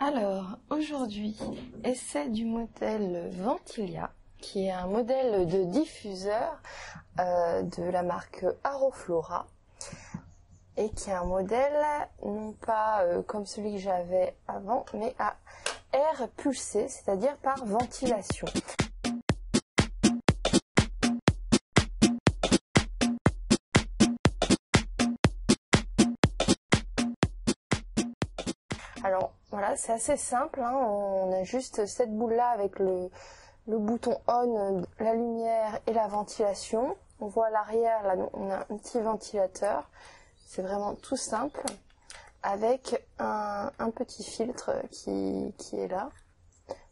Alors, aujourd'hui, essai du modèle Ventilia, qui est un modèle de diffuseur de la marque Aroflora, et qui est un modèle non pas comme celui que j'avais avant, mais à air pulsé, c'est-à-dire par ventilation. Alors voilà, c'est assez simple, hein. On a juste cette boule là avec le bouton on, la lumière et la ventilation. On voit à l'arrière, là on a un petit ventilateur, c'est vraiment tout simple, avec un petit filtre qui est là.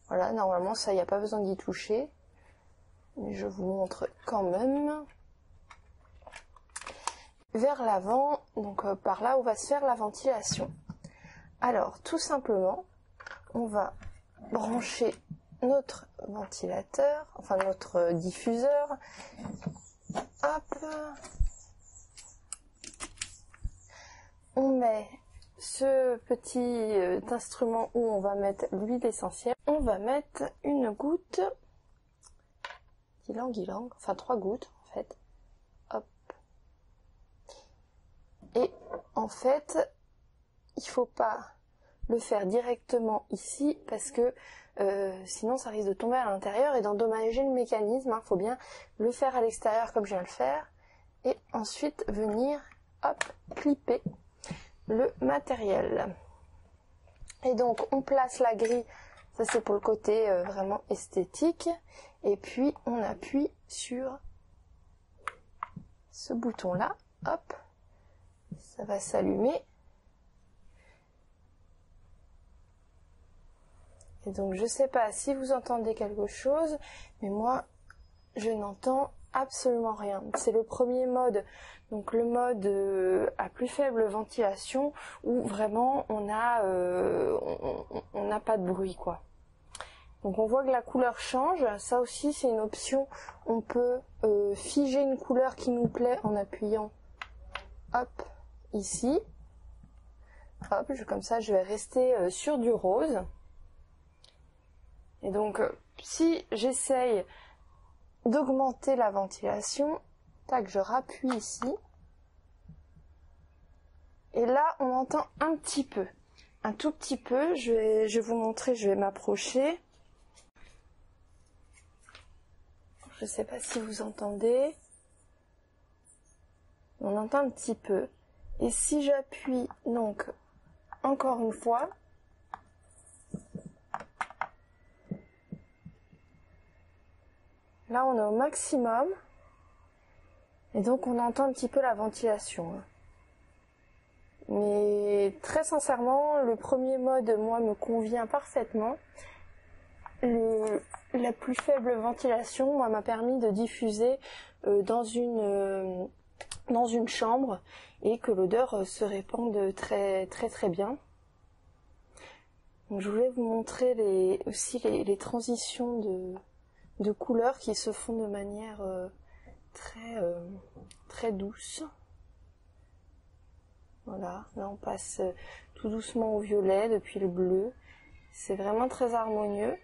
Voilà, normalement ça, il n'y a pas besoin d'y toucher, mais je vous montre quand même. Vers l'avant, donc par là où va se faire la ventilation. Alors, tout simplement, on va brancher notre ventilateur, enfin notre diffuseur. Hop. On met ce petit instrument où on va mettre l'huile essentielle. On va mettre une goutte, guilang, enfin 3 gouttes en fait. Hop. Et en fait, il faut pas le faire directement ici parce que sinon ça risque de tomber à l'intérieur et d'endommager le mécanisme. Il faut bien le faire à l'extérieur comme je viens de le faire et ensuite venir hop, clipper le matériel. Et donc on place la grille, ça c'est pour le côté vraiment esthétique, et puis on appuie sur ce bouton là, hop, ça va s'allumer. Et donc je sais pas si vous entendez quelque chose, mais moi je n'entends absolument rien. C'est le premier mode, donc le mode à plus faible ventilation, où vraiment on n'a pas de bruit quoi. Donc on voit que la couleur change, ça aussi c'est une option. On peut figer une couleur qui nous plaît en appuyant hop ici. Hop, comme ça je vais rester sur du rose. Et donc, si j'essaye d'augmenter la ventilation, tac, je rappuie ici. Et là, on entend un petit peu, un tout petit peu. Je vais vous montrer, je vais m'approcher. Je ne sais pas si vous entendez. On entend un petit peu. Et si j'appuie, donc, encore une fois, là, on est au maximum. Et donc, on entend un petit peu la ventilation. Mais très sincèrement, le premier mode, moi, me convient parfaitement. La plus faible ventilation, moi, m'a permis de diffuser dans une chambre et que l'odeur se répande très bien. Donc, je voulais vous montrer aussi les transitions de couleurs qui se font de manière très douce. Voilà, là on passe tout doucement au violet depuis le bleu. C'est vraiment très harmonieux.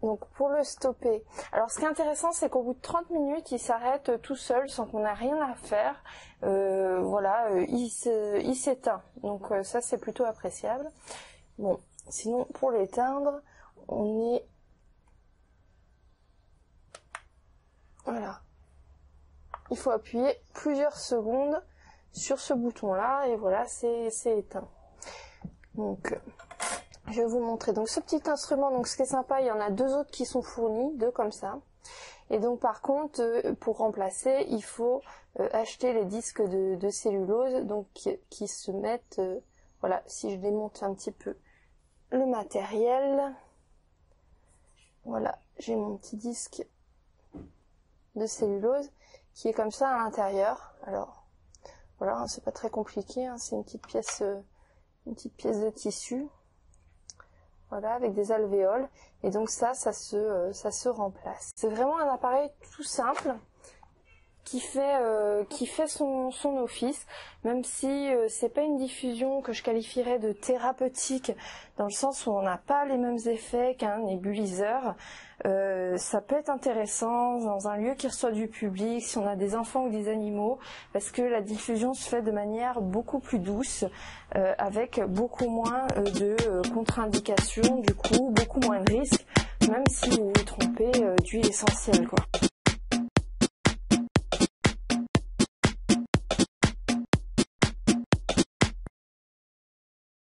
Donc pour le stopper, alors ce qui est intéressant c'est qu'au bout de 30 minutes il s'arrête tout seul sans qu'on ait rien à faire. Voilà, il s'éteint. Donc ça c'est plutôt appréciable. Bon, sinon pour l'éteindre, on est... Voilà. Il faut appuyer plusieurs secondes sur ce bouton là et voilà, c'est éteint. Donc je vais vous montrer donc ce petit instrument. Donc ce qui est sympa, il y en a 2 autres qui sont fournis, 2 comme ça. Et donc par contre pour remplacer, il faut acheter les disques de cellulose donc qui se mettent voilà, si je démonte un petit peu le matériel. Voilà, j'ai mon petit disque de cellulose qui est comme ça à l'intérieur. Alors voilà, c'est pas très compliqué, hein, c'est une petite pièce de tissu, voilà, avec des alvéoles, et donc ça se remplace. C'est vraiment un appareil tout simple qui fait son office, même si c'est pas une diffusion que je qualifierais de thérapeutique, dans le sens où on n'a pas les mêmes effets qu'un nébuliseur. Ça peut être intéressant dans un lieu qui reçoit du public, si on a des enfants ou des animaux, parce que la diffusion se fait de manière beaucoup plus douce, avec beaucoup moins de contre-indications, du coup beaucoup moins de risques, même si vous vous trompez d'huile essentielle, quoi.